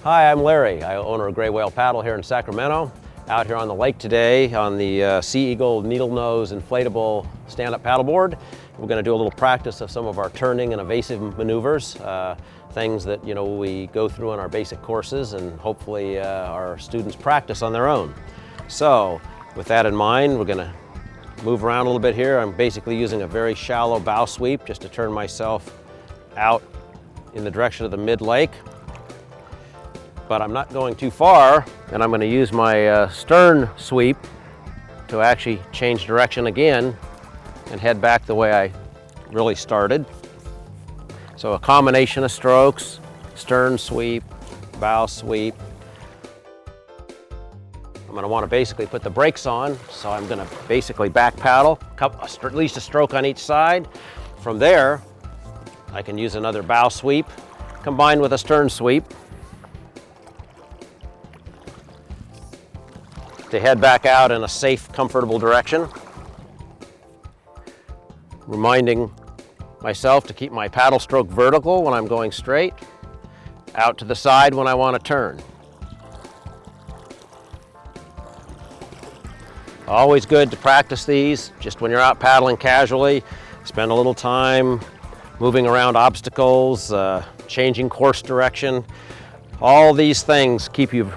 Hi, I'm Larry. I'm owner of Gray Whale Paddle here in Sacramento. Out here on the lake today on the Sea Eagle needle nose inflatable stand-up paddleboard. We're going to do a little practice of some of our turning and evasive maneuvers, things that we go through in our basic courses, and hopefully our students practice on their own. So with that in mind, we're going to move around a little bit here. I'm basically using a very shallow bow sweep just to turn myself out in the direction of the mid-lake. But I'm not going too far, and I'm going to use my stern sweep to actually change direction again and head back the way I really started. So a combination of strokes, stern sweep, bow sweep. I'm going to want to basically put the brakes on, so I'm going to basically back paddle, at least a stroke on each side. From there, I can use another bow sweep combined with a stern sweep to head back out in a safe, comfortable direction. Reminding myself to keep my paddle stroke vertical when I'm going straight, out to the side when I want to turn. Always good to practice these, just when you're out paddling casually. Spend a little time moving around obstacles, changing course direction. All these things keep you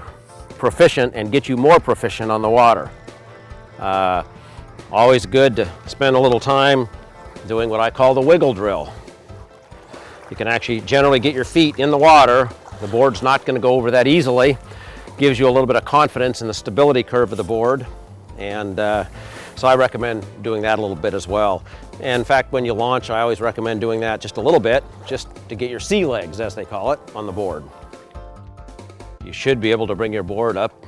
proficient and get you more proficient on the water. Always good to spend a little time doing what I call the wiggle drill. You can actually generally get your feet in the water. The board's not going to go over that easily. Gives you a little bit of confidence in the stability curve of the board. And so I recommend doing that a little bit as well. And in fact, when you launch, I always recommend doing that just a little bit, just to get your sea legs, as they call it, on the board. You should be able to bring your board up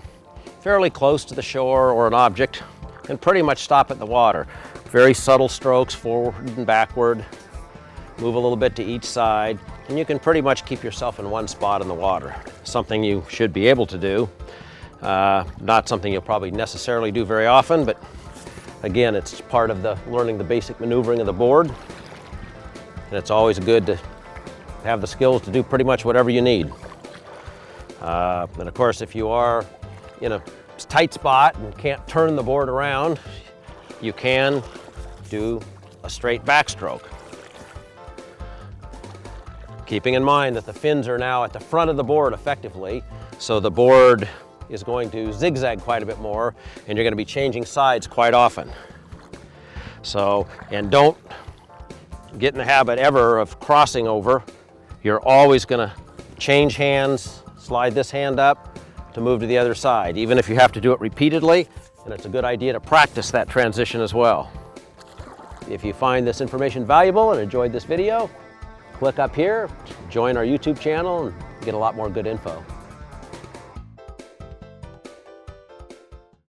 fairly close to the shore or an object and pretty much stop at the water. Very subtle strokes forward and backward. Move a little bit to each side, and you can pretty much keep yourself in one spot in the water. Something you should be able to do. Not something you'll probably necessarily do very often, but again, it's part of the learning the basic maneuvering of the board. And it's always good to have the skills to do pretty much whatever you need. And of course, if you are in a tight spot and can't turn the board around, you can do a straight backstroke. Keeping in mind that the fins are now at the front of the board effectively, so the board is going to zigzag quite a bit more, and you're going to be changing sides quite often. So, and don't get in the habit ever of crossing over. You're always going to change hands, slide this hand up to move to the other side, even if you have to do it repeatedly, and it's a good idea to practice that transition as well. If you find this information valuable and enjoyed this video, click up here, join our YouTube channel, and get a lot more good info.